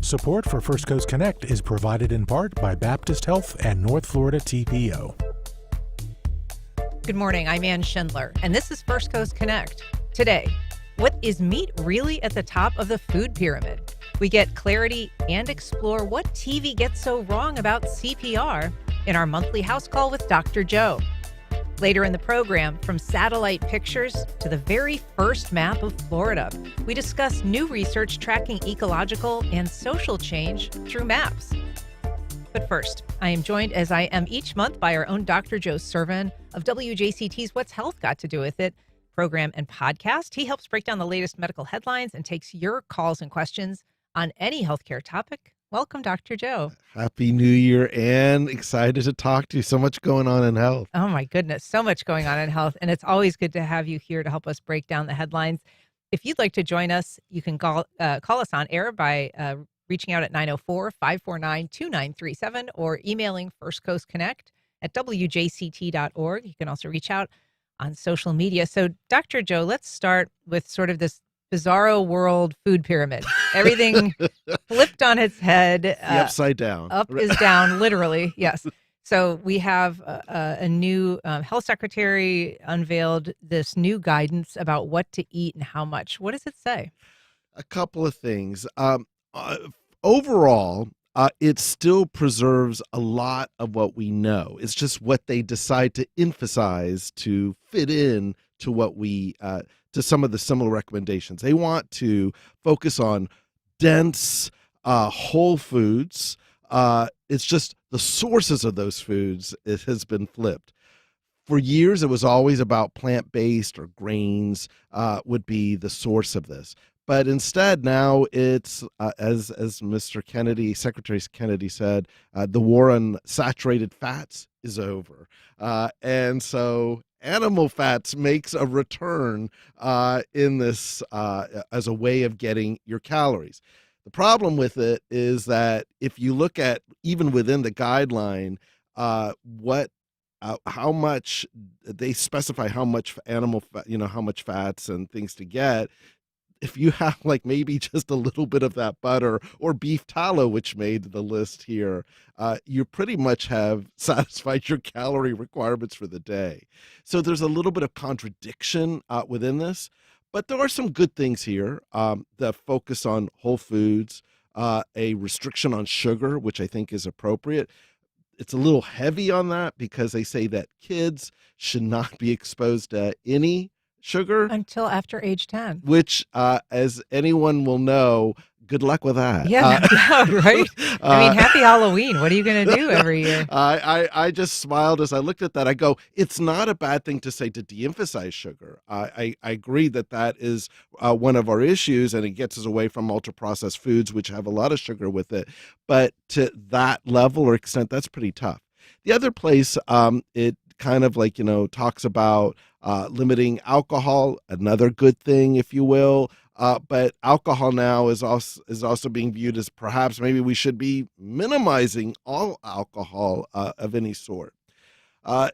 Support for First Coast Connect is provided in part by Baptist Health and North Florida TPO. Good morning, I'm Ann Schindler, and this is First Coast Connect. Today, what is meat really at the top of the food pyramid? We get clarity and explore what TV gets so wrong about CPR in our monthly house call with Dr. Joe. Later in the program, from satellite pictures to the very first map of Florida, we discuss new research tracking ecological and social change through maps. But first, I am joined, as I am each month, by our own Dr. Joe Sirven of WJCT's What's Health Got to Do With It program and podcast. He helps break down the latest medical headlines and takes your calls and questions on any healthcare topic. Welcome, Dr. Joe. Happy New Year, and excited to talk to you. So much going on in health. Oh, my goodness. So much going on in health. And it's always good to have you here to help us break down the headlines. If you'd like to join us, you can call us on air by reaching out at 904-549-2937 or emailing firstcoastconnect@wjct.org. You can also reach out on social media. So, Dr. Joe, let's start with sort of this bizarro world food pyramid. Everything flipped on its head. The upside down. Up is down, literally, yes. So we have a new health secretary unveiled this new guidance about what to eat and how much. What does it say? A couple of things. Overall, it still preserves a lot of what we know. It's just what they decide to emphasize to fit in to what we to some of the similar recommendations. They want to focus on dense, whole foods. It's just the sources of those foods, it has been flipped. For years, it was always about plant-based or grains would be the source of this. But instead, now it's, as Mr. Kennedy, Secretary Kennedy said, the war on saturated fats is over. And so animal fats makes a return in this as a way of getting your calories. The problem with it is that if you look at, even within the guideline, how much they specify how much animal fat, how much fats and things to get. If you have like maybe just a little bit of that butter or beef tallow, which made the list here, you pretty much have satisfied your calorie requirements for the day. So there's a little bit of contradiction within this, but there are some good things here. The focus on whole foods, a restriction on sugar, which I think is appropriate. It's a little heavy on that because they say that kids should not be exposed to any sugar Until after age 10. which, as anyone will know, good luck with that. Yeah, no doubt, right? I mean, happy Halloween. What are you going to do every year? I just smiled as I looked at that. I go, it's not a bad thing to say to de-emphasize sugar. I agree that is one of our issues, and it gets us away from ultra-processed foods, which have a lot of sugar with it. But to that level or extent, that's pretty tough. The other place, it kind of like, talks about limiting alcohol, another good thing, if you will. But alcohol now is also being viewed as perhaps maybe we should be minimizing all alcohol of any sort. One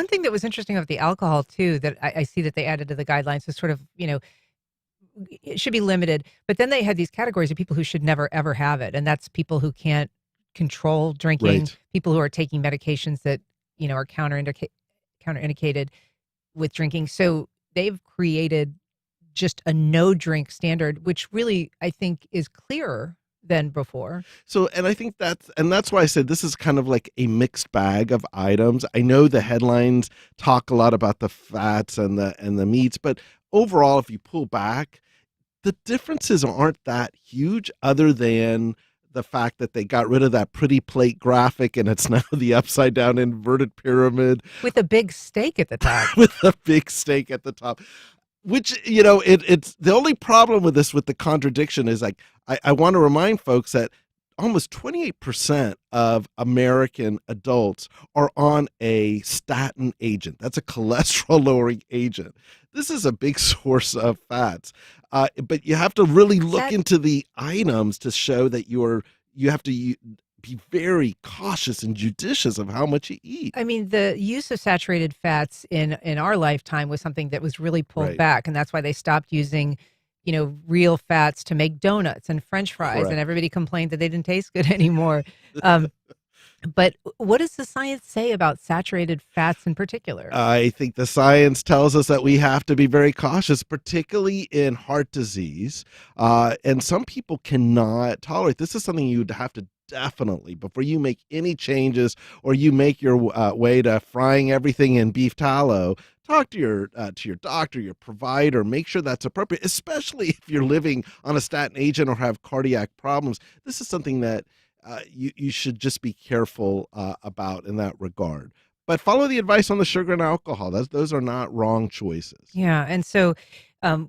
thing that was interesting about the alcohol, too, that I see that they added to the guidelines is sort of, it should be limited. But then they had these categories of people who should never, ever have it. And that's people who can't control drinking, Right. people who are taking medications that, are counterindicated with drinking. So they've created just a no drink standard, which really I think is clearer than before. So, and I think that's why I said this is kind of like a mixed bag of items. I know the headlines talk a lot about the fats and the meats, but overall, if you pull back, the differences aren't that huge, other than the fact that they got rid of that pretty plate graphic and it's now the upside down inverted pyramid With a big steak at the top. with a big steak at the top. Which, it's the only problem with this, with the contradiction, is like, I want to remind folks that almost 28% of American adults are on a statin agent. That's a cholesterol lowering agent. This is a big source of fats. But you have to really look into the items to show that you have to be very cautious and judicious of how much you eat. I mean, the use of saturated fats in our lifetime was something that was really pulled Right. back, and that's why they stopped using real fats to make donuts and French fries, Correct. and everybody complained that they didn't taste good anymore. Um, but what does the science say about saturated fats in particular? I think the science tells us that we have to be very cautious, particularly in heart disease. And some people cannot tolerate. This is something you'd have to definitely, before you make any changes or you make your way to frying everything in beef tallow, talk to your doctor, your provider, make sure that's appropriate, especially if you're living on a statin agent or have cardiac problems. This is something that you should just be careful about in that regard. But follow the advice on the sugar and alcohol. Those are not wrong choices. Yeah. And so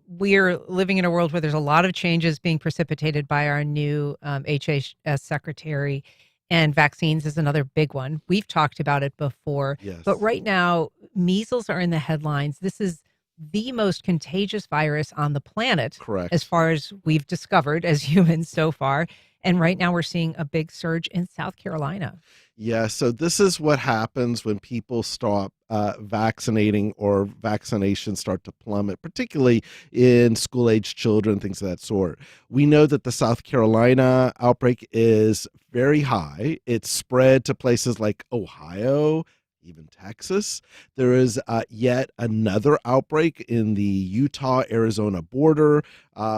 we're living in a world where there's a lot of changes being precipitated by our new HHS secretary, and vaccines is another big one. We've talked about it before. Yes. But right now, measles are in the headlines. This is the most contagious virus on the planet, Correct. as far as we've discovered as humans so far. And right now we're seeing a big surge in South Carolina. Yeah, so this is what happens when people stop vaccinating or vaccinations start to plummet, particularly in school-age children, things of that sort. We know that the South Carolina outbreak is very high. It's spread to places like Ohio, even Texas. There is yet another outbreak in the Utah-Arizona border,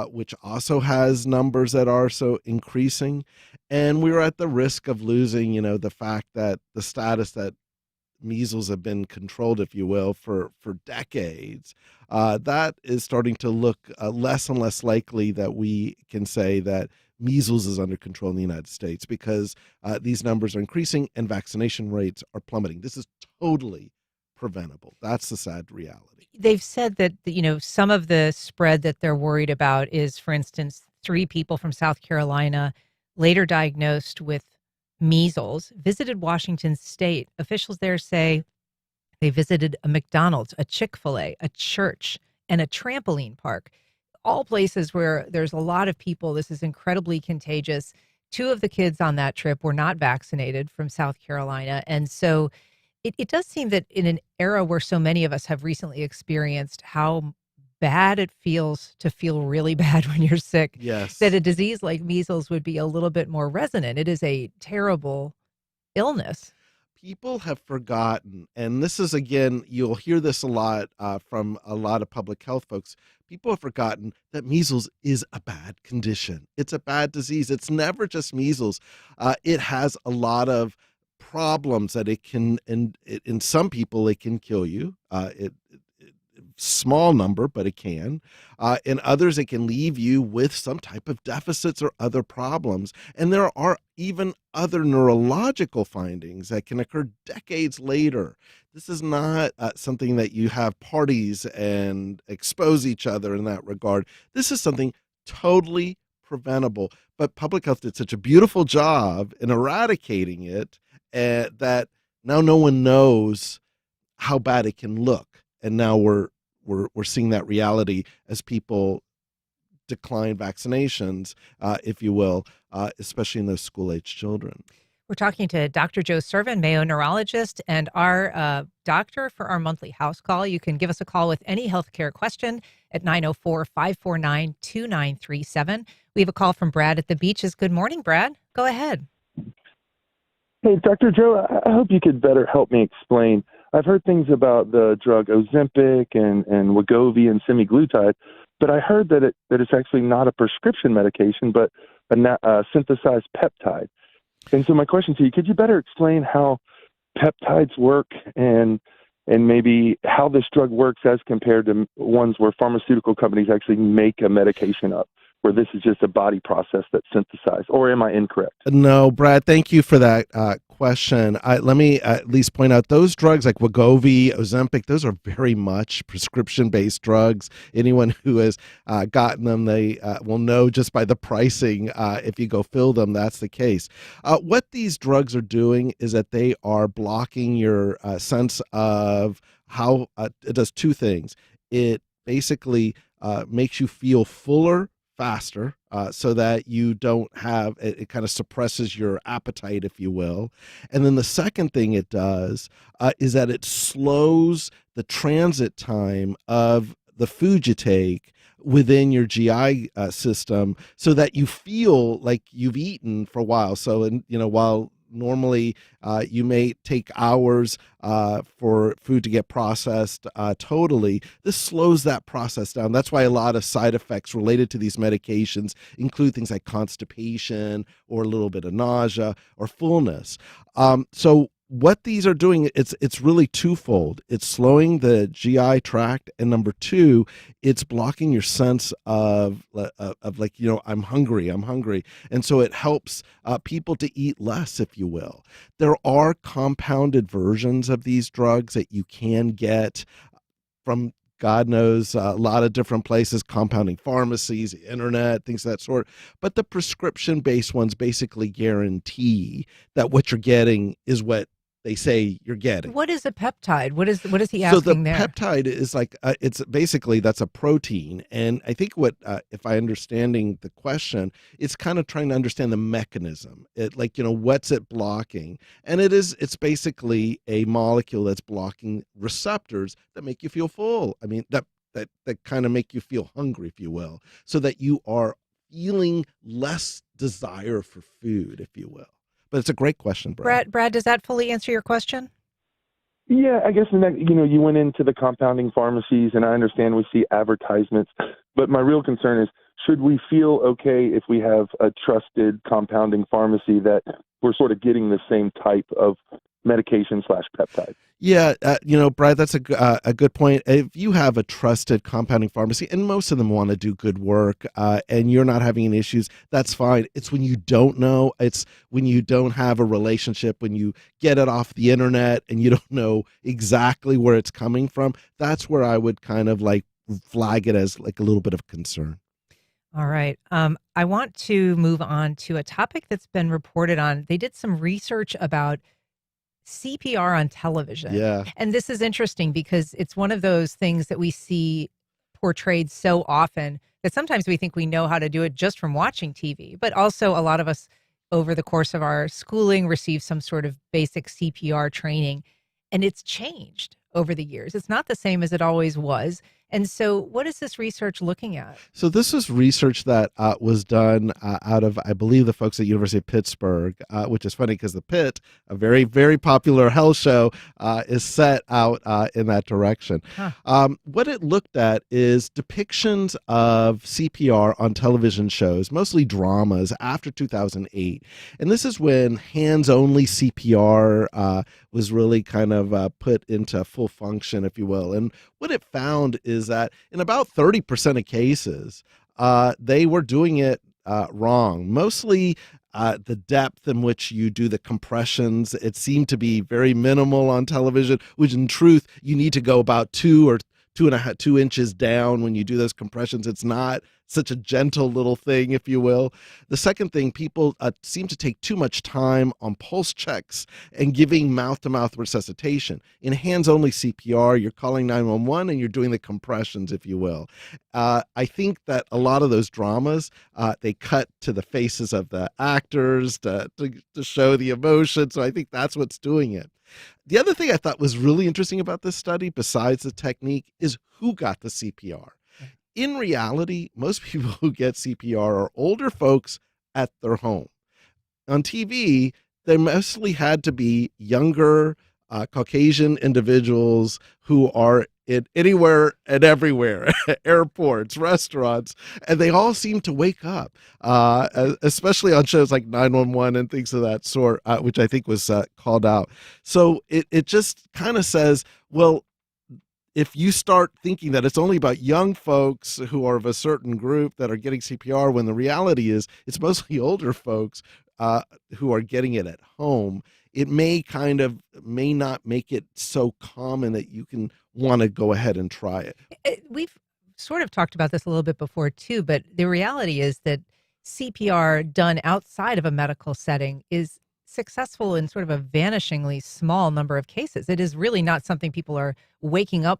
which also has numbers that are so increasing. And we're at the risk of losing, the fact that the status that measles have been controlled, if you will, for decades. That is starting to look less and less likely that we can say that measles is under control in the United States, because these numbers are increasing and vaccination rates are plummeting. This is totally preventable. That's the sad reality. They've said that, some of the spread that they're worried about is, for instance, 3 people from South Carolina later diagnosed with measles visited Washington State. Officials there say they visited a McDonald's, a Chick-fil-A, a church, and a trampoline park. All places where there's a lot of people. This is incredibly contagious. 2 of the kids on that trip were not vaccinated from South Carolina. And so it does seem that in an era where so many of us have recently experienced how bad it feels to feel really bad when you're sick, Yes. that a disease like measles would be a little bit more resonant. It is a terrible illness. People have forgotten, and this is, again, you'll hear this a lot from a lot of public health folks. People have forgotten that measles is a bad condition. It's a bad disease. It's never just measles. It has a lot of problems that it can, and in some people, it can kill you. Small number, but it can. In others, it can leave you with some type of deficits or other problems. And there are even other neurological findings that can occur decades later. This is not something that you have parties and expose each other in that regard. This is something totally preventable. But public health did such a beautiful job in eradicating it that now no one knows how bad it can look. And now we're seeing that reality as people decline vaccinations, if you will, especially in those school-age children. We're talking to Dr. Joe Sirven, Mayo neurologist, and our doctor for our monthly house call. You can give us a call with any healthcare question at 904-549-2937. We have a call from Brad at the Beaches. Good morning, Brad. Go ahead. Hey, Dr. Joe, I hope you could better help me explain. I've heard things about the drug Ozempic and Wegovy and semaglutide, but I heard that it's actually not a prescription medication, but a synthesized peptide. And so my question to you, could you better explain how peptides work and maybe how this drug works as compared to ones where pharmaceutical companies actually make a medication up, where this is just a body process that's synthesized? Or am I incorrect? No, Brad, thank you for that question. Let me at least point out those drugs like Wegovy, Ozempic, those are very much prescription-based drugs. Anyone who has gotten them, they will know just by the pricing, if you go fill them, that's the case. What these drugs are doing is that they are blocking your sense of how it does 2 things. It basically makes you feel fuller faster, so that you don't have it kind of suppresses your appetite, if you will. And then the second thing it does is that it slows the transit time of the food you take within your GI system so that you feel like you've eaten for a while. So, while normally you may take hours for food to get processed totally, this slows that process down. That's why a lot of side effects related to these medications include things like constipation or a little bit of nausea or fullness. So what these are doing, it's really twofold. It's slowing the GI tract, and number two, it's blocking your sense of like, I'm hungry, and so it helps people to eat less, if you will. There are compounded versions of these drugs that you can get from God knows a lot of different places, compounding pharmacies, the internet, things of that sort. But the prescription-based ones basically guarantee that what you're getting is what they say you're getting. What is a peptide? What is he So asking the there? peptide is like, it's basically, that's a protein. And I think what, if I understanding the question, it's kind of trying to understand the mechanism. What's it blocking? And it's basically a molecule that's blocking receptors that make you feel full. I mean, that kind of make you feel hungry, if you will, so that you are feeling less desire for food, if you will. But it's a great question, Brad. Brad, does that fully answer your question? Yeah, I guess you went into the compounding pharmacies, and I understand we see advertisements, but my real concern is, should we feel okay if we have a trusted compounding pharmacy that we're sort of getting the same type of medication/peptide? Yeah, Brad, that's a good point. If you have a trusted compounding pharmacy, and most of them want to do good work, and you're not having any issues, that's fine. It's when you don't know, it's when you don't have a relationship, when you get it off the internet and you don't know exactly where it's coming from, that's where I would kind of like flag it as like a little bit of concern. All right. I want to move on to a topic that's been reported on. They did some research about CPR on television. Yeah. And this is interesting because it's one of those things that we see portrayed so often that sometimes we think we know how to do it just from watching TV. But also a lot of us over the course of our schooling receive some sort of basic CPR training. And it's changed over the years. It's not the same as it always was. And so what is this research looking at? So this is research that was done out of, I believe, the folks at University of Pittsburgh, which is funny because the Pitt, a very, very popular health show, is set out in that direction. Huh. What it looked at is depictions of CPR on television shows, mostly dramas, after 2008. And this is when hands-only CPR was really kind of put into full function, if you will. And what it found is that in about 30% of cases, they were doing it wrong. Mostly the depth in which you do the compressions, it seemed to be very minimal on television, which in truth, you need to go about 2 inches down when you do those compressions. It's not such a gentle little thing, if you will. The second thing, people seem to take too much time on pulse checks and giving mouth-to-mouth resuscitation. In hands-only CPR, you're calling 911 and you're doing the compressions, if you will. I think that a lot of those dramas, they cut to the faces of the actors to show the emotion. So I think that's what's doing it. The other thing I thought was really interesting about this study, besides the technique, is who got the CPR. In reality, most people who get CPR are older folks at their home. On TV, they mostly had to be younger Caucasian individuals who are in anywhere and everywhere, airports, restaurants, and they all seem to wake up, especially on shows like 911 and things of that sort, which I think was called out. So it just kind of says, well, if you start thinking that it's only about young folks who are of a certain group that are getting CPR, when the reality is it's mostly older folks who are getting it at home, it may not make it so common that you can want to go ahead and try it. We've sort of talked about this a little bit before too, but the reality is that CPR done outside of a medical setting is successful in sort of a vanishingly small number of cases. It is really not something people are waking up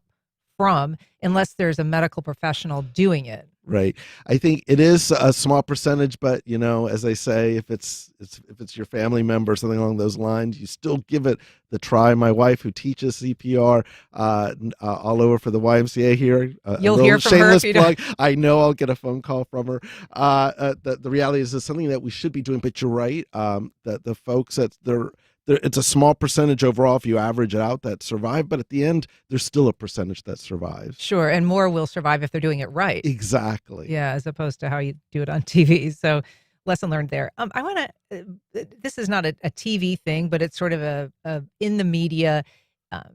from unless there's a medical professional doing it. Right. I think it is a small percentage, but as I say, if it's your family member or something along those lines, you still give it the try. My wife, who teaches CPR all over for the YMCA here, You'll hear from her. Shameless plug. I know I'll get a phone call from her. The reality is it's something that we should be doing, but you're right. That the folks that it's a small percentage overall if you average it out that survive, but at the end, there's still a percentage that survives. Sure, and more will survive if they're doing it right. Exactly. Yeah, as opposed to how you do it on TV. So lesson learned there. I want to, this is not a TV thing, but it's sort of a in the media,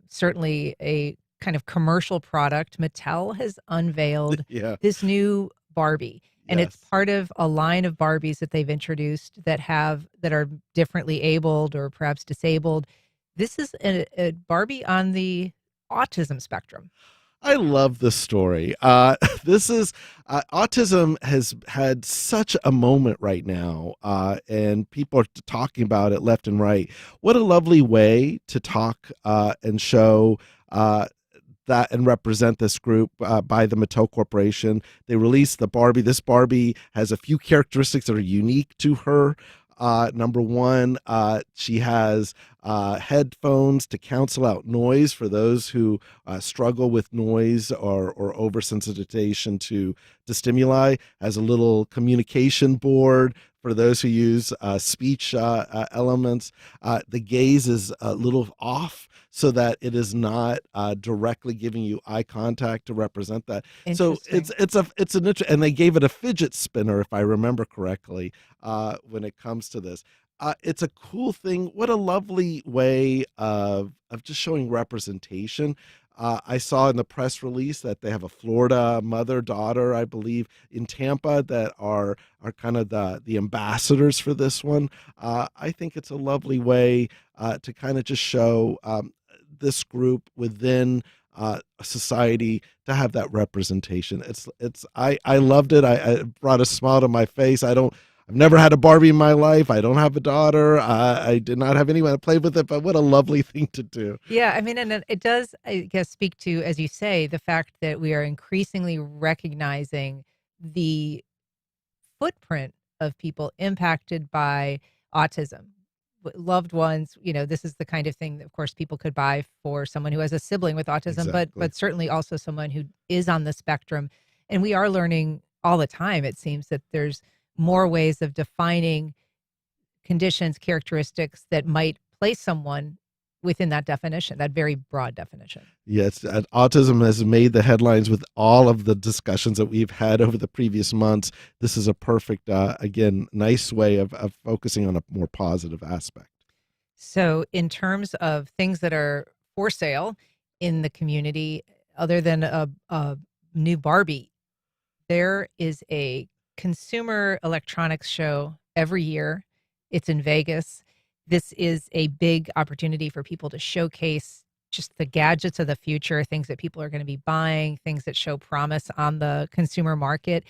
certainly a kind of commercial product. Mattel has unveiled this new Barbie. And it's part of a line of Barbies that they've introduced that are differently abled or perhaps disabled. This is a Barbie on the autism spectrum. I love this story. This is autism has had such a moment right now, and people are talking about it left and right. What a lovely way to talk and show that and represent this group by the Mattel Corporation. They released the Barbie. This Barbie has a few characteristics that are unique to her. Number one, she has headphones to cancel out noise for those who struggle with noise or oversensitization to stimuli. Has a little communication board for those who use speech elements. The gaze is a little off so that it is not directly giving you eye contact to represent that. So it's an and they gave it a fidget spinner, if I remember correctly, when it comes to this. It's a cool thing. What a lovely way of just showing representation. I saw in the press release that they have a Florida mother-daughter, I believe, in Tampa that are kind of the ambassadors for this one. I think it's a lovely way to kind of just show this group within society to have that representation. I loved it. I brought a smile to my face. I've never had a Barbie in my life. I don't have a daughter. I did not have anyone to play with it, but what a lovely thing to do. Yeah, I mean, and it does, I guess, speak to, as you say, the fact that we are increasingly recognizing the footprint of people impacted by autism. Loved ones, this is the kind of thing that, of course, people could buy for someone who has a sibling with autism, Exactly. but certainly also someone who is on the spectrum. And we are learning all the time, it seems, that there's more ways of defining conditions, characteristics that might place someone within that definition, that very broad definition. Yes, autism has made the headlines with all of the discussions that we've had over the previous months. This is a perfect, again, nice way of focusing on a more positive aspect. So in terms of things that are for sale in the community, other than a new Barbie, there is a consumer electronics show every year. It's in Vegas. This is a big opportunity for people to showcase just the gadgets of the future, things that people are going to be buying, things that show promise on the consumer market.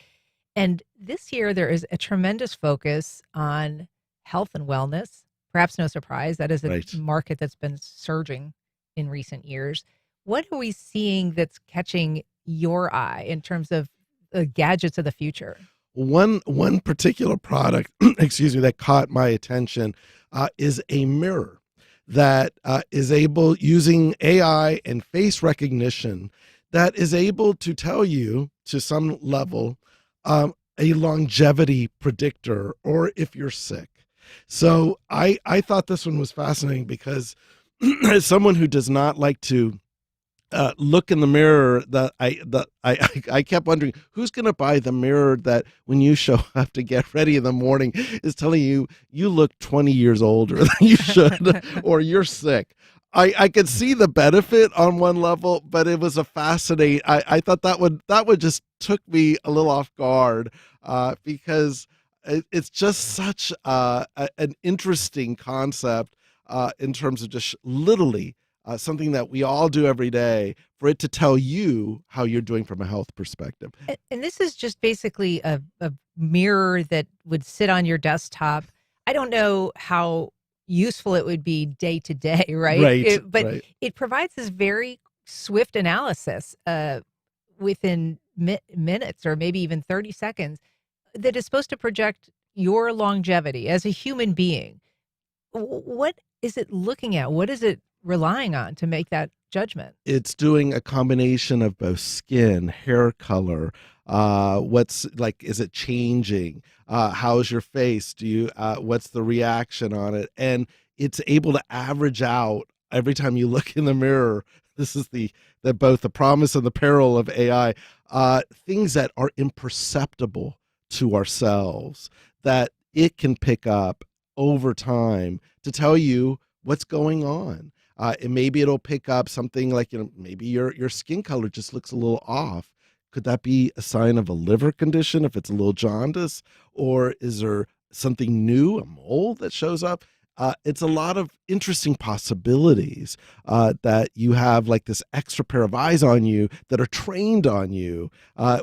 And this year, there is a tremendous focus on health and wellness. Perhaps no surprise, that is a market that's been surging in recent years. What are we seeing that's catching your eye in terms of the gadgets of the future? One particular product, excuse me, that caught my attention is a mirror that is able, using AI and face recognition, that is able to tell you to some level a longevity predictor or if you're sick. So I thought this one was fascinating because as someone who does not like to look in the mirror, that I kept wondering who's going to buy the mirror that when you show up to get ready in the morning is telling you look 20 years older than you should or you're sick. I could see the benefit on one level, but it was a fascinating. I thought that would just took me a little off guard because it's just such an interesting concept in terms of just literally. Something that we all do every day for it to tell you how you're doing from a health perspective. And this is just basically a mirror that would sit on your desktop. I don't know how useful it would be day to day, right? But it provides this very swift analysis within minutes or maybe even 30 seconds that is supposed to project your longevity as a human being. What is it looking at? What is it relying on to make that judgment? It's doing a combination of both skin, hair color. What's like, is it changing? How's your face? What's the reaction on it? And it's able to average out every time you look in the mirror. This is both the promise and the peril of AI. Things that are imperceptible to ourselves that it can pick up over time to tell you what's going on. And maybe it'll pick up something like, maybe your skin color just looks a little off. Could that be a sign of a liver condition if it's a little jaundice? Or is there something new, a mole that shows up? It's a lot of interesting possibilities that you have, like this extra pair of eyes on you that are trained on you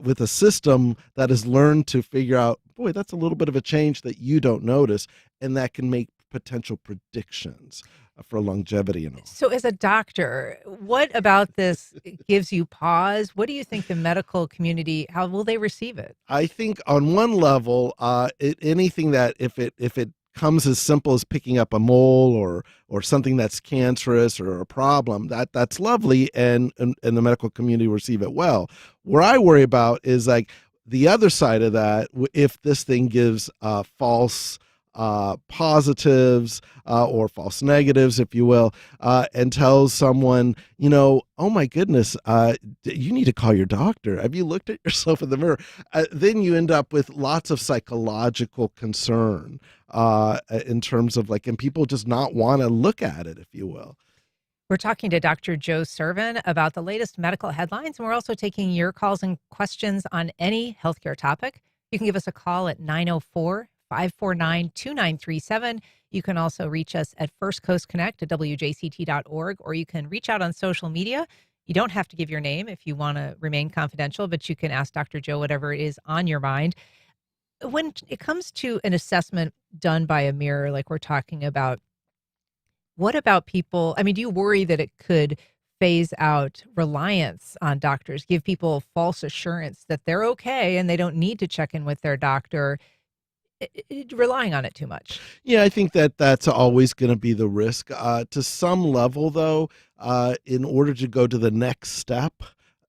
with a system that has learned to figure out, boy, that's a little bit of a change that you don't notice, and that can make potential predictions for longevity and all. So as a doctor, what about this gives you pause? What do you think the medical community, how will they receive it? I think on one level, anything that if it comes as simple as picking up a mole or something that's cancerous or a problem, that's lovely, and the medical community receive it well. Where I worry about is like the other side of that, if this thing gives false positives or false negatives, if you will, and tells someone, oh my goodness, you need to call your doctor. Have you looked at yourself in the mirror? Then you end up with lots of psychological concern in terms of and people just not want to look at it, if you will. We're talking to Dr. Joe Sirven about the latest medical headlines, and we're also taking your calls and questions on any healthcare topic. You can give us a call at 904-549-2937. You can also reach us at First Coast Connect at WJCT.org, or you can reach out on social media. You don't have to give your name if you want to remain confidential, but you can ask Dr. Joe whatever is on your mind. When it comes to an assessment done by a mirror, like we're talking about, what about people? I mean, do you worry that it could phase out reliance on doctors, give people false assurance that they're okay and they don't need to check in with their doctor, relying on it too much? Yeah, I think that's always going to be the risk. To some level, though, in order to go to the next step,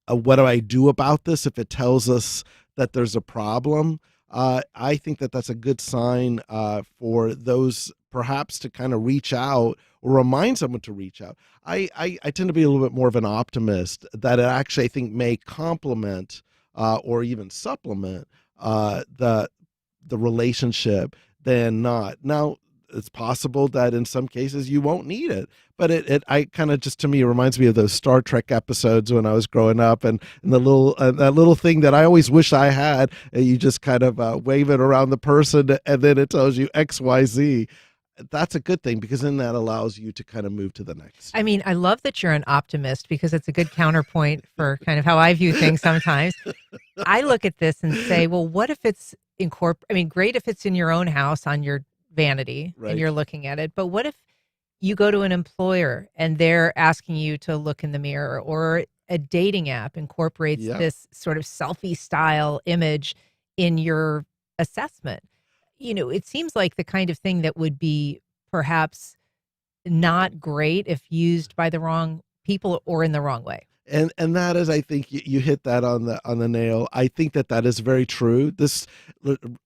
what do I do about this if it tells us that there's a problem? I think that's a good sign for those perhaps to kind of reach out or remind someone to reach out. I tend to be a little bit more of an optimist that it actually, I think, may complement or even supplement the relationship than not. Now, it's possible that in some cases you won't need it, but I kind of just, to me, it reminds me of those Star Trek episodes when I was growing up, and the little that little thing that I always wish I had. You just kind of wave it around the person, and then it tells you XYZ. That's a good thing, because then that allows you to kind of move to the next. I mean, I love that you're an optimist, because it's a good counterpoint for kind of how I view things sometimes. I look at this and say, well, what if it's great if it's in your own house on your vanity, right, and you're looking at it. But what if you go to an employer and they're asking you to look in the mirror, or a dating app incorporates this sort of selfie style image in your assessment? It seems like the kind of thing that would be perhaps not great if used by the wrong people or in the wrong way. And that is, I think you hit that on the nail. I think that is very true.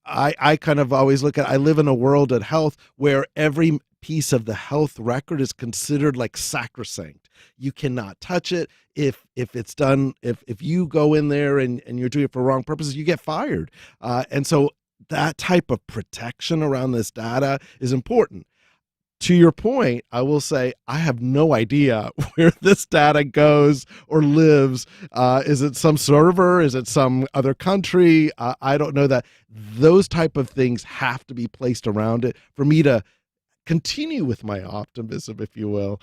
I kind of always look at, I live in a world at health where every piece of the health record is considered like sacrosanct. You cannot touch it. If it's done, if you go in there and you're doing it for wrong purposes, you get fired. And so that type of protection around this data is important. To your point, I will say I have no idea where this data goes or lives. Is it some server? Is it some other country? I don't know that. Those type of things have to be placed around it for me to continue with my optimism, if you will,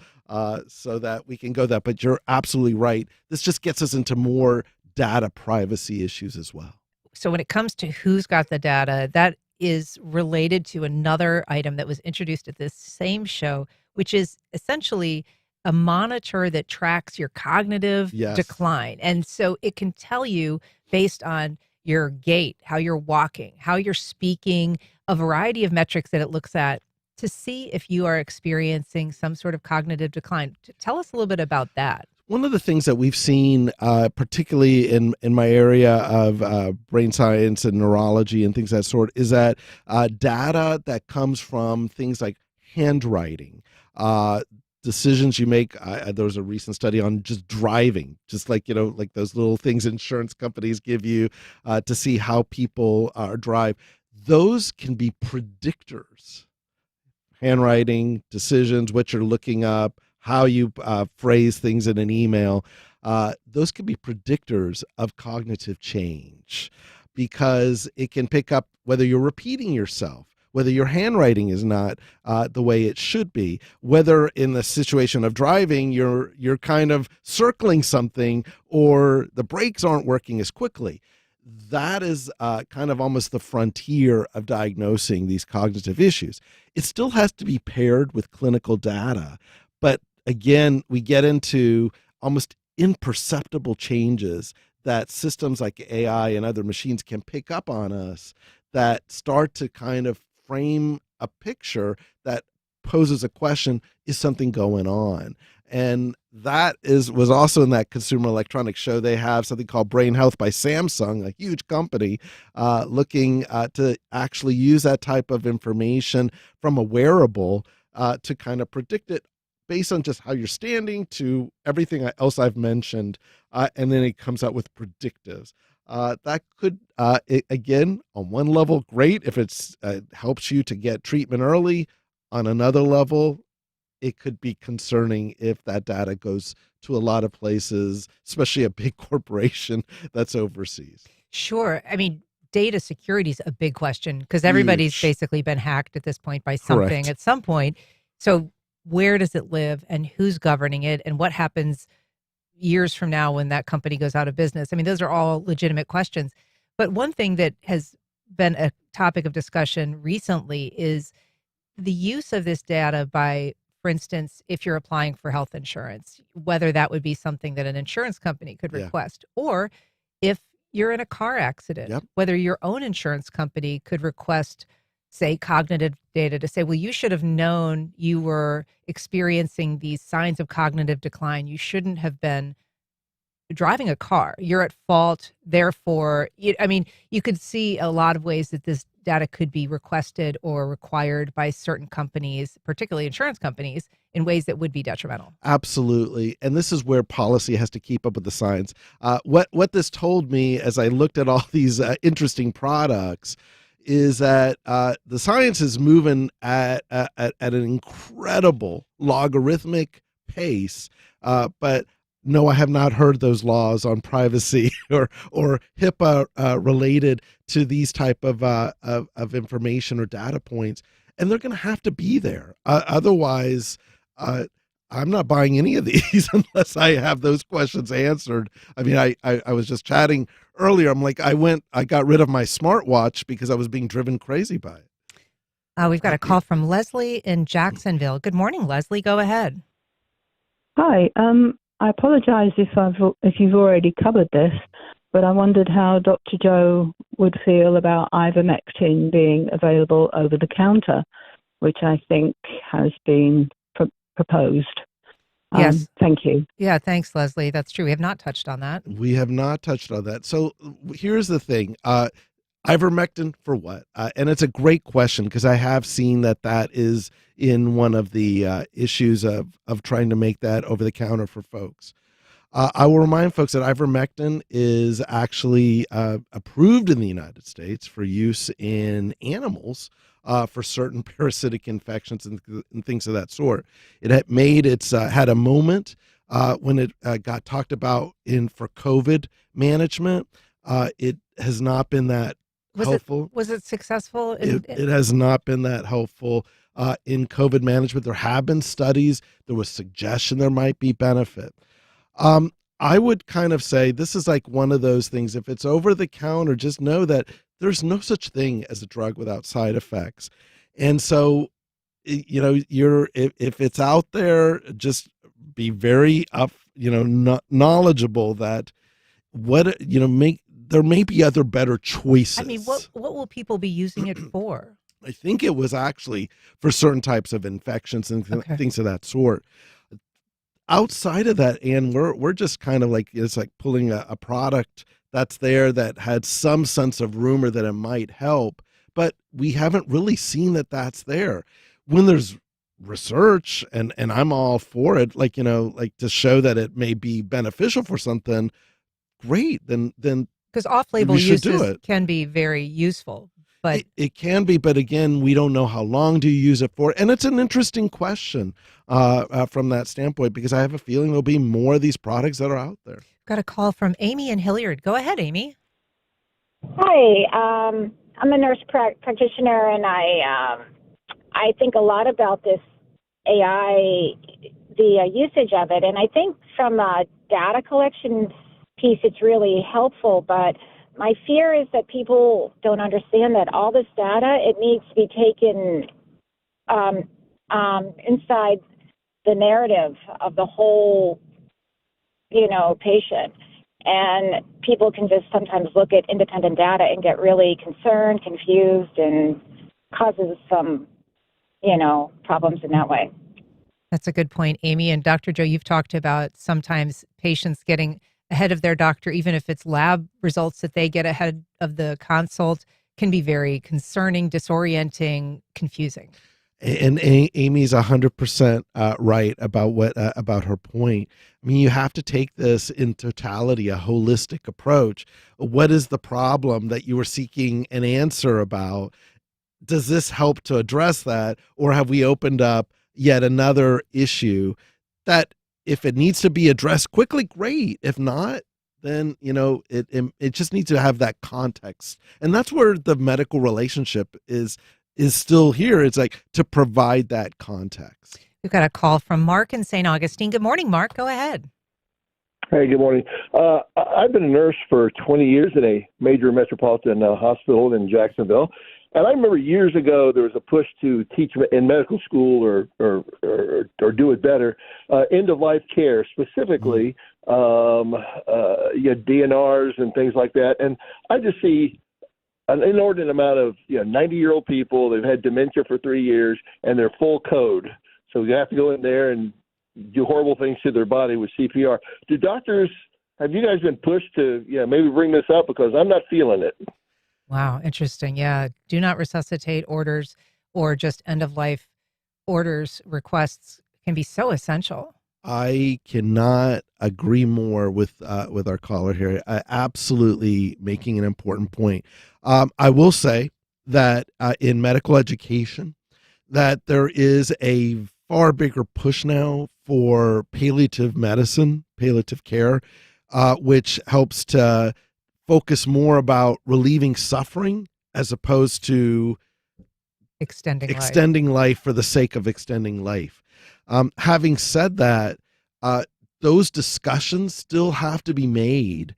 so that we can go that. But you're absolutely right. This just gets us into more data privacy issues as well. So when it comes to who's got the data, that is related to another item that was introduced at this same show, which is essentially a monitor that tracks your cognitive Yes. decline. And so it can tell you based on your gait, how you're walking, how you're speaking, a variety of metrics that it looks at to see if you are experiencing some sort of cognitive decline. Tell us a little bit about that. One of the things that we've seen, particularly in my area of brain science and neurology and things of that sort, is that data that comes from things like handwriting, decisions you make. There was a recent study on just driving, just like those little things insurance companies give you to see how people drive. Those can be predictors. Handwriting, decisions, what you're looking up, how you phrase things in an email, those can be predictors of cognitive change because it can pick up whether you're repeating yourself, whether your handwriting is not the way it should be, whether in the situation of driving you're kind of circling something or the brakes aren't working as quickly. That is kind of almost the frontier of diagnosing these cognitive issues. It still has to be paired with clinical data, but again, we get into almost imperceptible changes that systems like AI and other machines can pick up on us that start to kind of frame a picture that poses a question, is something going on? And that was also in that Consumer Electronics Show. They have something called Brain Health by Samsung, a huge company, looking to actually use that type of information from a wearable to kind of predict it based on just how you're standing to everything else I've mentioned. And then it comes out with predictives. That could, again, on one level, great if it's helps you to get treatment early. On another level, it could be concerning if that data goes to a lot of places, especially a big corporation that's overseas. Sure. I mean, data security is a big question because everybody's Huge. basically been hacked at this point by something Correct. at some point. So where does it live and who's governing it and what happens years from now when that company goes out of business? I mean, those are all legitimate questions. But one thing that has been a topic of discussion recently is the use of this data by, for instance, if you're applying for health insurance, whether that would be something that an insurance company could Yeah. request, or if you're in a car accident, Yep. whether your own insurance company could request, say, cognitive data to say, well, you should have known you were experiencing these signs of cognitive decline. You shouldn't have been driving a car. You're at fault. Therefore, you could see a lot of ways that this data could be requested or required by certain companies, particularly insurance companies, in ways that would be detrimental. Absolutely. And this is where policy has to keep up with the science. What this told me as I looked at all these interesting products is that the science is moving at an incredible logarithmic pace, but no, I have not heard those laws on privacy or HIPAA related to these type of information or data points, and they're going to have to be there. Otherwise, I'm not buying any of these unless I have those questions answered. I mean, I was just chatting earlier. I'm like, I got rid of my smartwatch because I was being driven crazy by it. We've got a call from Leslie in Jacksonville. Good morning, Leslie. Go ahead. Hi. I apologize if you've already covered this, but I wondered how Dr. Joe would feel about ivermectin being available over the counter, which I think has been proposed. Yes. Thank you. Yeah, thanks, Leslie. That's true. We have not touched on that. We have not touched on that. So here's the thing. Ivermectin for what? And it's a great question because I have seen that is in one of the issues of trying to make that over the counter for folks. I will remind folks that ivermectin is actually approved in the United States for use in animals for certain parasitic infections and things of that sort. It had a moment when it got talked about for COVID management. It has not been that helpful. Was it successful? It has not been that helpful in COVID management. There have been studies. There was suggestion there might be benefit. I would kind of say this is like one of those things. If it's over the counter, just know that there's no such thing as a drug without side effects. And so, if it's out there, just be very knowledgeable that there may be other better choices. I mean, what will people be using it for? I think it was actually for certain types of infections and things of that sort. Outside of that, Anne, we're just kind of like, it's like pulling a product that's there that had some sense of rumor that it might help, but we haven't really seen that that's there. When there's research, and I'm all for it, like to show that it may be beneficial for something, great. Then because off-label uses can be very useful. But it can be, but again, we don't know how long do you use it for. And it's an interesting question from that standpoint, because I have a feeling there'll be more of these products that are out there. Got a call from Amy in Hilliard. Go ahead, Amy. Hi, I'm a nurse practitioner, and I think a lot about this AI, the usage of it. And I think from a data collection piece, it's really helpful, but my fear is that people don't understand that all this data, it needs to be taken inside the narrative of the whole, patient. And people can just sometimes look at independent data and get really concerned, confused, and causes some, problems in that way. That's a good point, Amy. And Dr. Joe, you've talked about sometimes patients getting ahead of their doctor, even if it's lab results that they get ahead of the consult, can be very concerning, disorienting, confusing. And Amy's 100% right about her point. I mean, you have to take this in totality, a holistic approach. What is the problem that you are seeking an answer about? Does this help to address that, or have we opened up yet another issue that, if it needs to be addressed quickly, great. If not, then it just needs to have that context, and that's where the medical relationship is still here. It's like to provide that context. We've got a call from Mark in St. Augustine. Good morning, Mark. Go ahead. Hey, good morning. I've been a nurse for 20 years in a major metropolitan hospital in Jacksonville. And I remember years ago there was a push to teach in medical school or do it better, end-of-life care, specifically DNRs and things like that. And I just see an inordinate amount of 90-year-old people that have had dementia for 3 years, and they're full code. So you have to go in there and do horrible things to their body with CPR. Have you guys been pushed to maybe bring this up, because I'm not feeling it? Wow, interesting. Yeah, do not resuscitate orders or just end-of-life orders requests can be so essential. I cannot agree more with our caller here. Absolutely making an important point. I will say that in medical education, that there is a far bigger push now for palliative medicine, palliative care, which helps to focus more relieving suffering as opposed to extending life for the sake of extending life. Having said that, those discussions still have to be made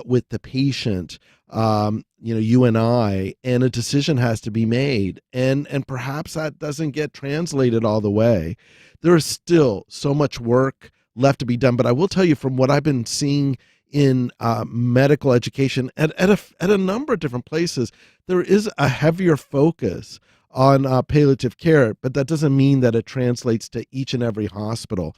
with the patient, you and I, and a decision has to be made. And perhaps that doesn't get translated all the way. There is still so much work left to be done. But I will tell you, from what I've been seeing in medical education at a number of different places, there is a heavier focus on palliative care, but that doesn't mean that it translates to each and every hospital.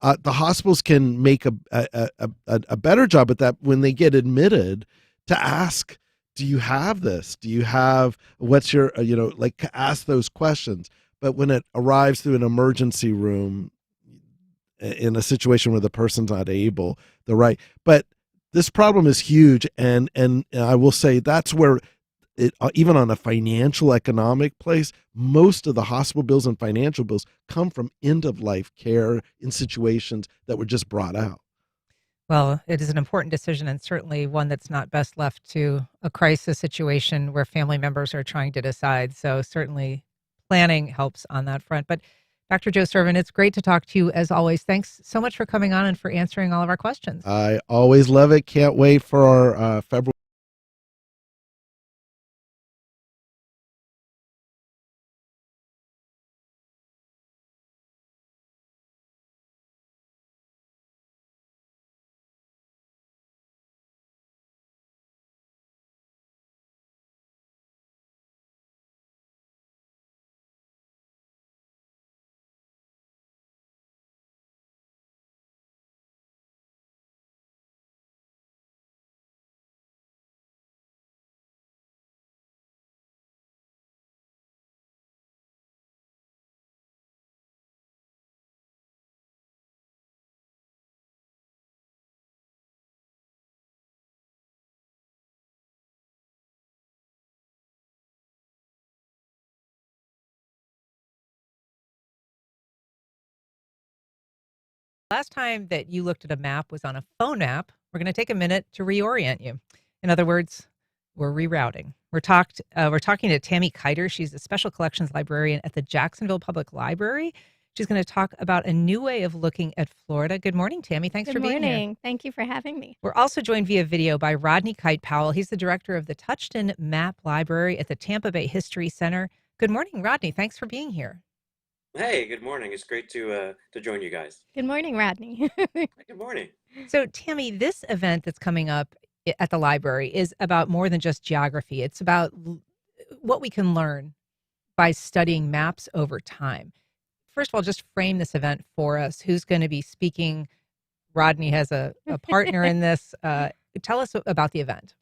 The hospitals can make a better job at that when they get admitted, to ask, do you have this? Do you have, what's your, ask those questions. But when it arrives through an emergency room in a situation where the person's not able, but this problem is huge. And I will say that's where even on a financial economic place, most of the hospital bills and financial bills come from end-of-life care in situations that were just brought out. Well, it is an important decision, and certainly one that's not best left to a crisis situation where family members are trying to decide. So certainly planning helps on that front. But Dr. Joe Sirven, it's great to talk to you as always. Thanks so much for coming on and for answering all of our questions. I always love it. Can't wait for our February Last time that you looked at a map was on a phone app. We're going to take a minute to reorient you. In other words, we're rerouting. We're talking to Tammy Kiter. She's a special collections librarian at the Jacksonville Public Library. She's going to talk about a new way of looking at Florida. Good morning, Tammy. Thanks for being here. Good morning. Thank you for having me. We're also joined via video by Rodney Kite Powell. He's the director of the Touchton Map Library at the Tampa Bay History Center. Good morning, Rodney. Thanks for being here. Hey, good morning. It's great to join you guys. Good morning, Rodney. Good morning. So, Tammy, this event that's coming up at the library is about more than just geography. It's about what we can learn by studying maps over time. First of all, just frame this event for us. Who's going to be speaking? Rodney has a partner in this. Tell us about the event.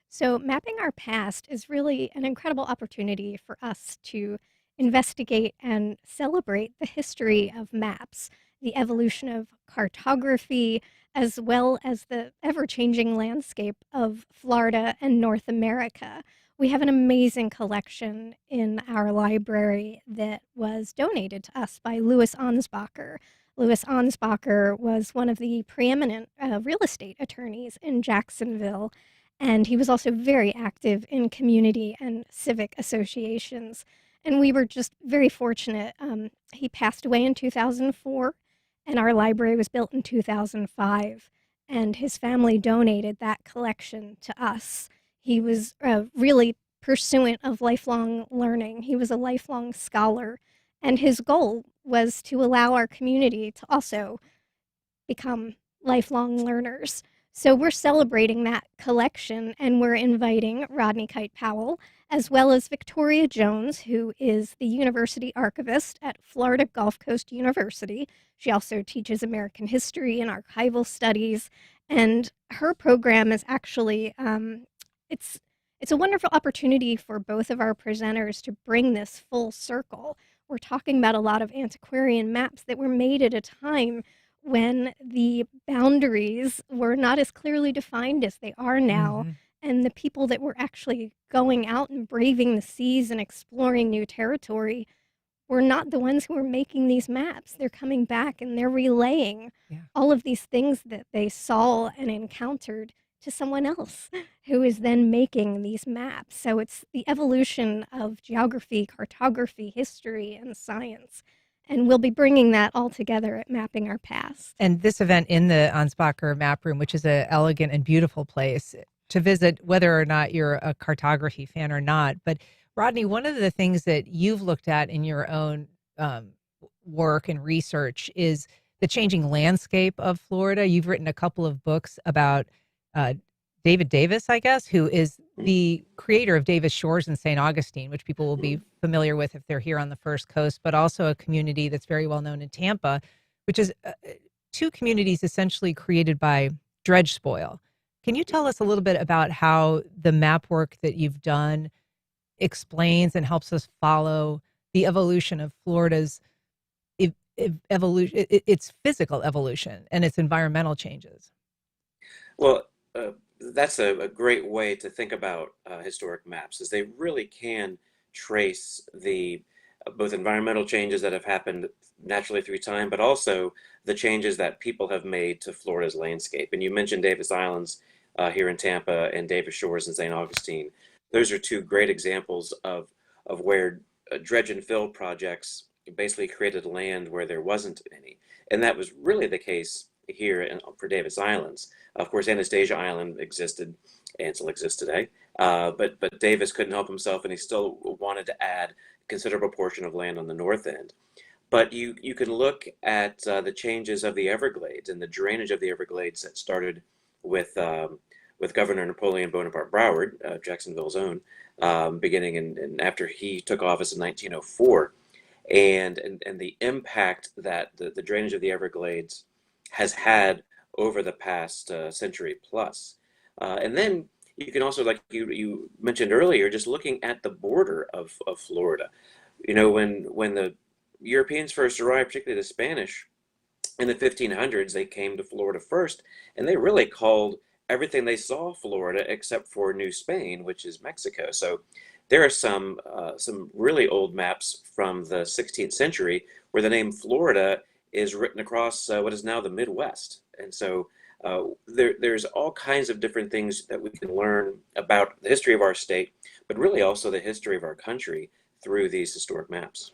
So, Mapping Our Past is really an incredible opportunity for us to investigate and celebrate the history of maps, the evolution of cartography, as well as the ever-changing landscape of Florida and North America. We have an amazing collection in our library that was donated to us by Louis Ansbacher. Louis Ansbacher was one of the preeminent real estate attorneys in Jacksonville, and he was also very active in community and civic associations. And we were just very fortunate. He passed away in 2004, and our library was built in 2005, and his family donated that collection to us. He was really pursuant of lifelong learning. He was a lifelong scholar, and his goal was to allow our community to also become lifelong learners. So we're celebrating that collection, and we're inviting Rodney Kite Powell, as well as Victoria Jones, who is the university archivist at Florida Gulf Coast University. She also teaches American history and archival studies, and her program is actually, it's a wonderful opportunity for both of our presenters to bring this full circle. We're talking about a lot of antiquarian maps that were made at a time when the boundaries were not as clearly defined as they are now. Mm-hmm. And the people that were actually going out and braving the seas and exploring new territory were not the ones who were making these maps. They're coming back and they're relaying all of these things that they saw and encountered to someone else who is then making these maps. So it's the evolution of geography, cartography, history, and science. And we'll be bringing that all together at Mapping Our Past. And this event in the Ansbacher Map Room, which is an elegant and beautiful place to visit, whether or not you're a cartography fan or not. But Rodney, one of the things that you've looked at in your own work and research is the changing landscape of Florida. You've written a couple of books about David Davis, I guess, who is the creator of Davis Shores in St. Augustine, which people will be familiar with if they're here on the First Coast, but also a community that's very well known in Tampa, which is two communities essentially created by dredge spoil. Can you tell us a little bit about how the map work that you've done explains and helps us follow the evolution of Florida's evolution, its physical evolution and its environmental changes? Well, that's a great way to think about historic maps, is they really can trace the both environmental changes that have happened naturally through time, but also the changes that people have made to Florida's landscape. And you mentioned Davis Islands here in Tampa and Davis Shores in St. Augustine. Those are two great examples of where dredge and fill projects basically created land where there wasn't any. And that was really the case here for Davis Islands. Of course, Anastasia Island existed and still exists today, but Davis couldn't help himself, and he still wanted to add a considerable portion of land on the north end. But you can look at the changes of the Everglades and the drainage of the Everglades that started with Governor Napoleon Bonaparte Broward, Jacksonville's own, beginning and after he took office in 1904, and the impact that the drainage of the Everglades has had over the past century plus. And then you can also, like you mentioned earlier, just looking at the border of Florida. You know, when the Europeans first arrived, particularly the Spanish, in the 1500s, they came to Florida first, and they really called everything they saw Florida except for New Spain, which is Mexico. So there are some really old maps from the 16th century where the name Florida is written across what is now the Midwest. And so there's all kinds of different things that we can learn about the history of our state, but really also the history of our country through these historic maps.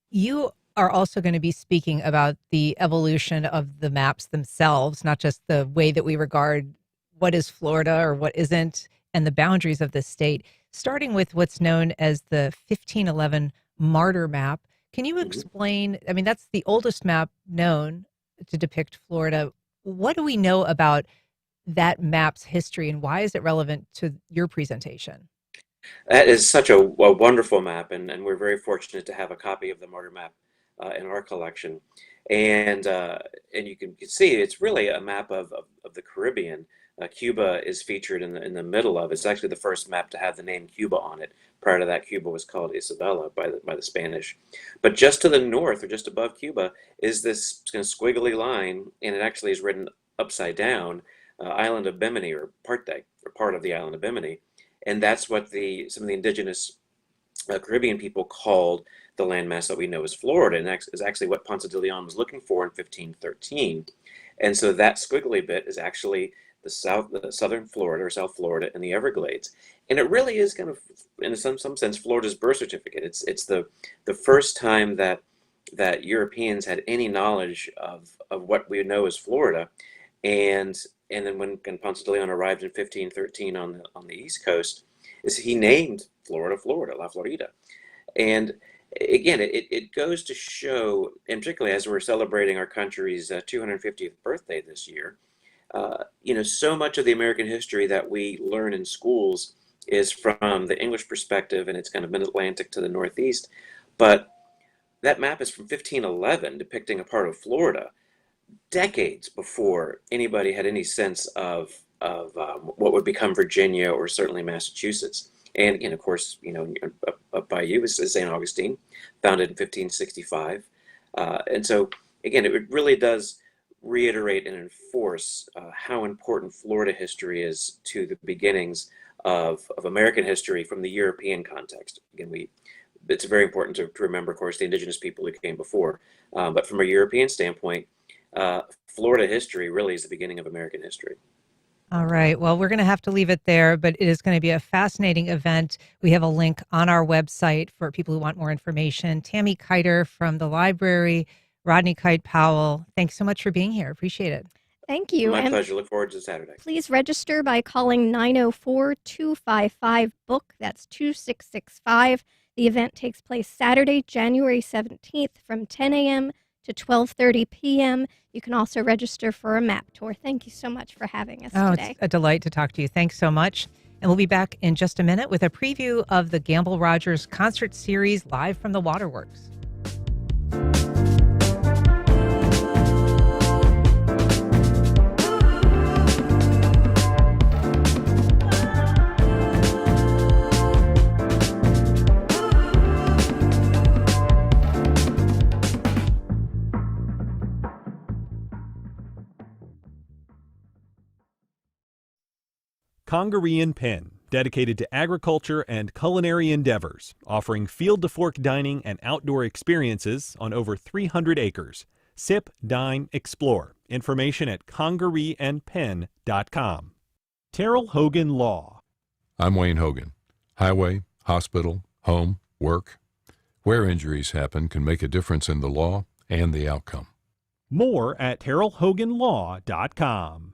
You are also going to be speaking about the evolution of the maps themselves, not just the way that we regard what is Florida or what isn't, and the boundaries of the state, starting with what's known as the 1511 Martyr Map. Can you explain? I mean, that's the oldest map known to depict Florida. What do we know about that map's history, and why is it relevant to your presentation? That is such a wonderful map, and we're very fortunate to have a copy of the Martyr Map in our collection. And you can see it's really a map of the Caribbean. Cuba is featured in the middle of it. It's actually the first map to have the name Cuba on it. Prior to that, Cuba was called Isabela by the Spanish. But just to the north, or just above Cuba, is this kind of squiggly line, and it actually is written upside down, island of Bimini, or part of the island of Bimini. And that's what some of the indigenous Caribbean people called the landmass that we know as Florida, and that is actually what Ponce de Leon was looking for in 1513. And so that squiggly bit is actually the southern Florida, or South Florida, and the Everglades. And it really is kind of, in some sense, Florida's birth certificate. It's the first time that Europeans had any knowledge of what we know as Florida. And then when Ponce de Leon arrived in 1513 on the East Coast, he named Florida, La Florida. And again, it goes to show, and particularly as we're celebrating our country's 250th birthday this year, so much of the American history that we learn in schools is from the English perspective, and it's kind of mid-Atlantic to the Northeast. But that map is from 1511, depicting a part of Florida, decades before anybody had any sense of what would become Virginia, or certainly Massachusetts. And of course, up by you is St. Augustine, founded in 1565. And so, again, it really does reiterate and enforce how important Florida history is to the beginnings of American history from the European context. Again, it's very important to remember, of course, the indigenous people who came before. But from a European standpoint, Florida history really is the beginning of American history. All right. Well, we're going to have to leave it there, but it is going to be a fascinating event. We have a link on our website for people who want more information. Tammy Kiter from the library, Rodney Kite Powell, thanks so much for being here. Appreciate it. Thank you. My pleasure. Look forward to Saturday. Please register by calling 904-255-BOOK. That's 2665. The event takes place Saturday, January 17th from 10 a.m. to 12:30 p.m. You can also register for a map tour. Thank you so much for having us today. It's a delight to talk to you. Thanks so much. And we'll be back in just a minute with a preview of the Gamble Rogers concert series live from the Waterworks. Congaree and Pen, dedicated to agriculture and culinary endeavors, offering field-to-fork dining and outdoor experiences on over 300 acres. Sip, dine, explore. Information at congareeandpen.com. Terrell Hogan Law. I'm Wayne Hogan. Highway, hospital, home, work. Where injuries happen can make a difference in the law and the outcome. More at terrellhoganlaw.com.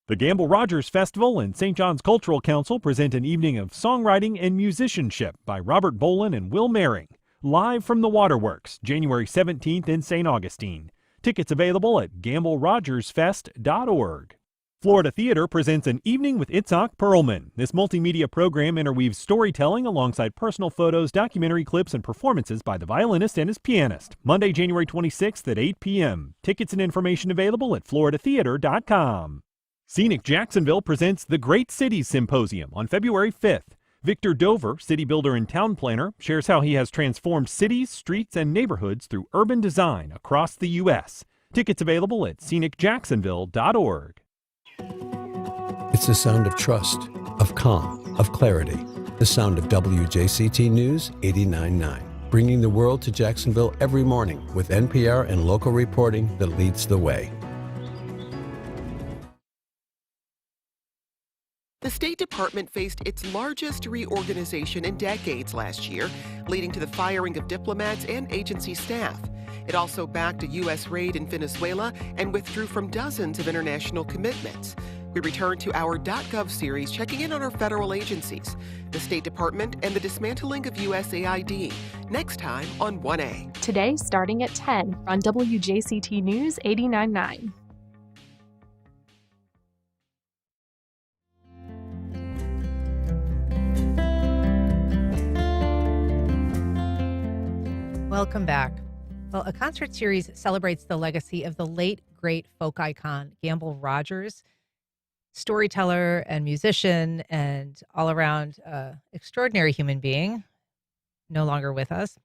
The Gamble Rogers Festival and St. John's Cultural Council present an evening of songwriting and musicianship by Robert Bolin and Will Mehring, live from the Waterworks, January 17th in St. Augustine. Tickets available at gamblerogersfest.org. Florida Theater presents an evening with Itzhak Perlman. This multimedia program interweaves storytelling alongside personal photos, documentary clips, and performances by the violinist and his pianist. Monday, January 26th at 8 p.m. Tickets and information available at floridatheater.com. Scenic Jacksonville presents the Great Cities Symposium on February 5th. Victor Dover, city builder and town planner, shares how he has transformed cities, streets, and neighborhoods through urban design across the U.S. Tickets available at scenicjacksonville.org. It's the sound of trust, of calm, of clarity. The sound of WJCT News 89.9. bringing the world to Jacksonville every morning with NPR and local reporting that leads the way. The State Department faced its largest reorganization in decades last year, leading to the firing of diplomats and agency staff. It also backed a U.S. raid in Venezuela and withdrew from dozens of international commitments. We return to our .gov series checking in on our federal agencies, the State Department, and the dismantling of USAID. Next time on 1A. Today, starting at 10 on WJCT News 89.9. Welcome back. Well, a concert series celebrates the legacy of the late, great folk icon, Gamble Rogers, storyteller and musician and all-around extraordinary human being, no longer with us.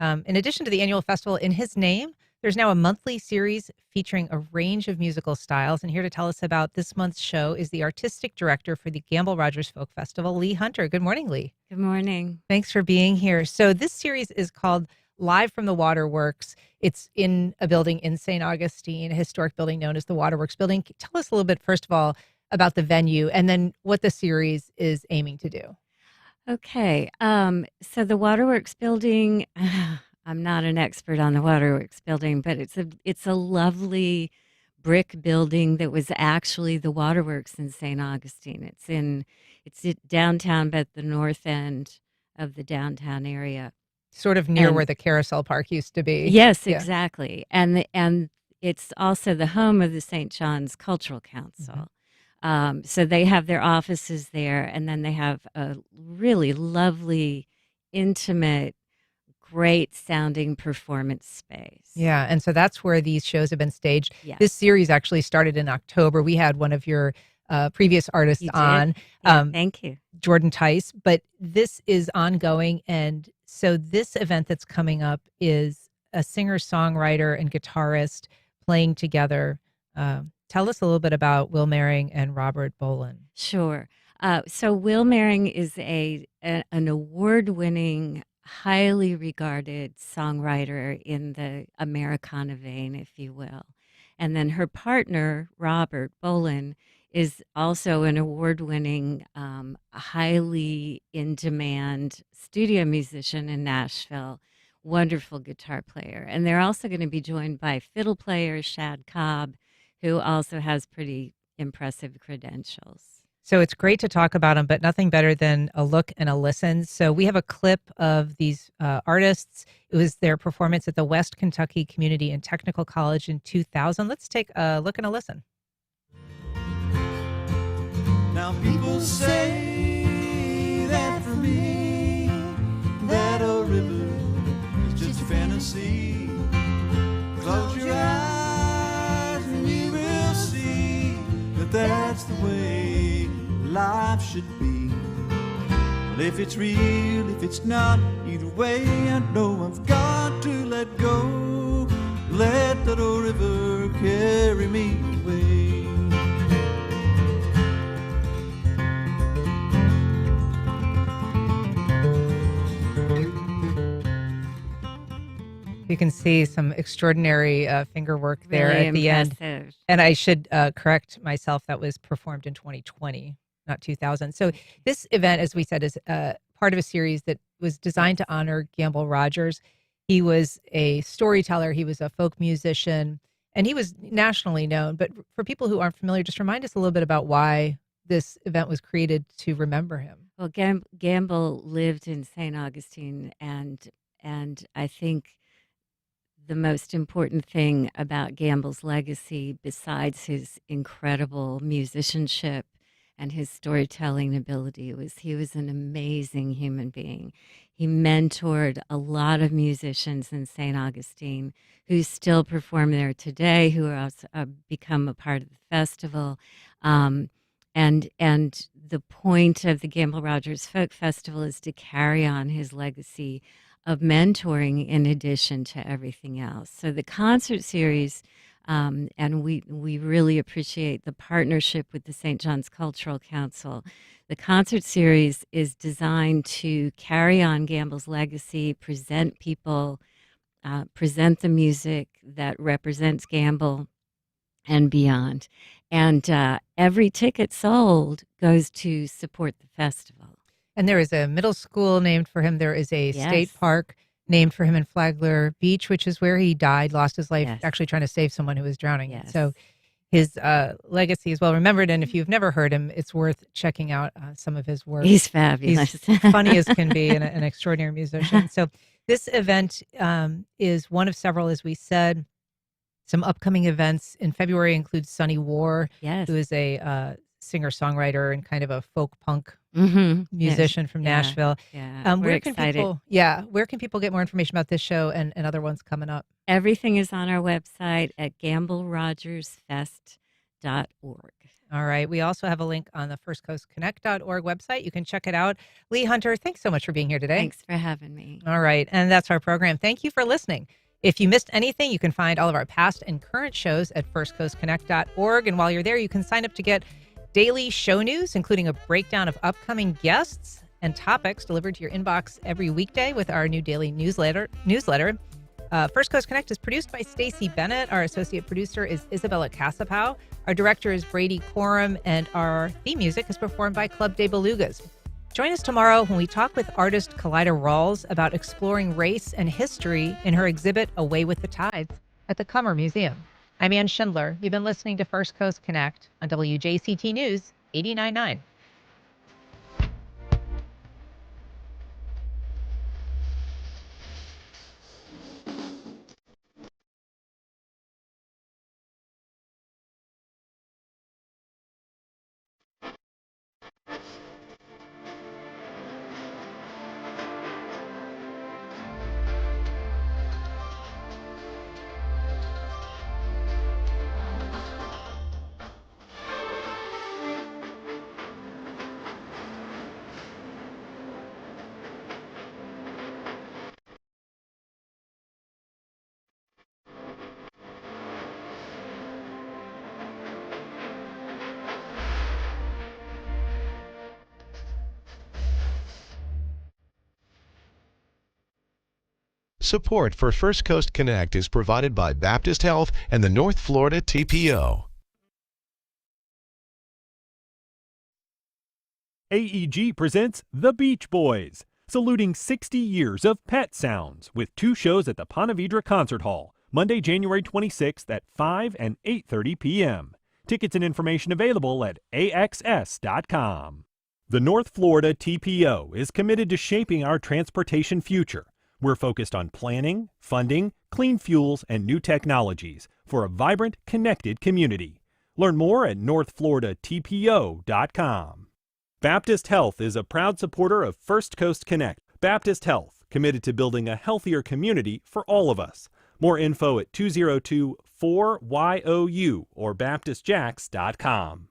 In addition to the annual festival in his name, there's now a monthly series featuring a range of musical styles. And here to tell us about this month's show is the artistic director for the Gamble Rogers Folk Festival, Lee Hunter. Good morning, Lee. Good morning. Thanks for being here. So this series is called Live from the Waterworks. It's in a building in St. Augustine, a historic building known as the Waterworks Building. Tell us a little bit, first of all, about the venue and then what the series is aiming to do. Okay. So the Waterworks Building, I'm not an expert on the Waterworks Building, but it's a lovely brick building that was actually the Waterworks in St. Augustine. It's downtown, but the north end of the downtown area. Sort of near where the Carousel Park used to be. Yes, Yeah. exactly. And it's also the home of the St. John's Cultural Council. So they have their offices there, and then they have a really lovely, intimate, great sounding performance space. Yeah, and so that's where these shows have been staged. Yes. This series actually started in October. We had one of your previous artists You did? on. Yeah, thank you. Jordan Tice, but this is ongoing. And so this event that's coming up is a singer-songwriter and guitarist playing together. Tell us a little bit about Will Mehring and Robert Bolin. Sure. So Will Mehring is an award-winning, highly regarded songwriter in the Americana vein, if you will. And then her partner, Robert Bolin, is also an award-winning, highly in-demand studio musician in Nashville, wonderful guitar player. And they're also going to be joined by fiddle player Shad Cobb, who also has pretty impressive credentials. So it's great to talk about them, but nothing better than a look and a listen. So we have a clip of these artists. It was their performance at the West Kentucky Community and Technical College in 2000. Let's take a look and a listen. Now people say that for me, that a river is just fantasy. Close your eyes and you will see that that's the way life should be. Well, if it's real, if it's not, either way I know I've got to let go. Let that old river carry me away. You can see some extraordinary finger work there Really at the impressive. end. And I should correct myself, that was performed in 2020, not 2000. So this event, as we said, is part of a series that was designed to honor Gamble Rogers. He was a storyteller, he was a folk musician, and he was nationally known. But for people who aren't familiar, just remind us a little bit about why this event was created to remember him. Well, Gamble lived in St. Augustine, and I think the most important thing about Gamble's legacy, besides his incredible musicianship and his storytelling ability, was he was an amazing human being. He mentored a lot of musicians in St. Augustine who still perform there today, who are also become a part of the festival. And the point of the Gamble Rogers Folk Festival is to carry on his legacy of mentoring in addition to everything else. So the concert series And we really appreciate the partnership with the St. John's Cultural Council. The concert series is designed to carry on Gamble's legacy, present people, present the music that represents Gamble and beyond. And every ticket sold goes to support the festival. And there is a middle school named for him. There is a state park named for him in Flagler Beach, which is where he died, lost his life, actually trying to save someone who was drowning. So his legacy is well remembered. And if you've never heard him, it's worth checking out some of his work. He's fabulous. He's funny as can be and an extraordinary musician. So this event is one of several, as we said. Some upcoming events in February include Sonny War, who is a singer-songwriter and kind of a folk punk musician from Nashville. We're excited. Where can people get more information about this show and other ones coming up? Everything is on our website at gamblerogersfest.org. All right. We also have a link on the firstcoastconnect.org website. You can check it out. Lee Hunter, thanks so much for being here today. Thanks for having me. All right. And that's our program. Thank you for listening. If you missed anything, you can find all of our past and current shows at firstcoastconnect.org. And while you're there, you can sign up to get daily show news, including a breakdown of upcoming guests and topics delivered to your inbox every weekday with our new daily newsletter. First Coast Connect is produced by Stacey Bennett. Our associate producer is Isabella Casapow. Our director is Brady Coram, and our theme music is performed by Club de Belugas. Join us tomorrow when we talk with artist Kaleida Rawls about exploring race and history in her exhibit Away with the Tides at the Kummer Museum. I'm Ann Schindler. You've been listening to First Coast Connect on WJCT News 89.9. Support for First Coast Connect is provided by Baptist Health and the North Florida TPO. AEG presents The Beach Boys, saluting 60 years of pet sounds with 2 shows at the Ponte Vedra Concert Hall, Monday, January 26th at 5 and 8:30 p.m. Tickets and information available at axs.com. The North Florida TPO is committed to shaping our transportation future. We're focused on planning, funding, clean fuels, and new technologies for a vibrant, connected community. Learn more at northfloridatpo.com. Baptist Health is a proud supporter of First Coast Connect. Baptist Health, committed to building a healthier community for all of us. More info at 202-4YOU or baptistjacks.com.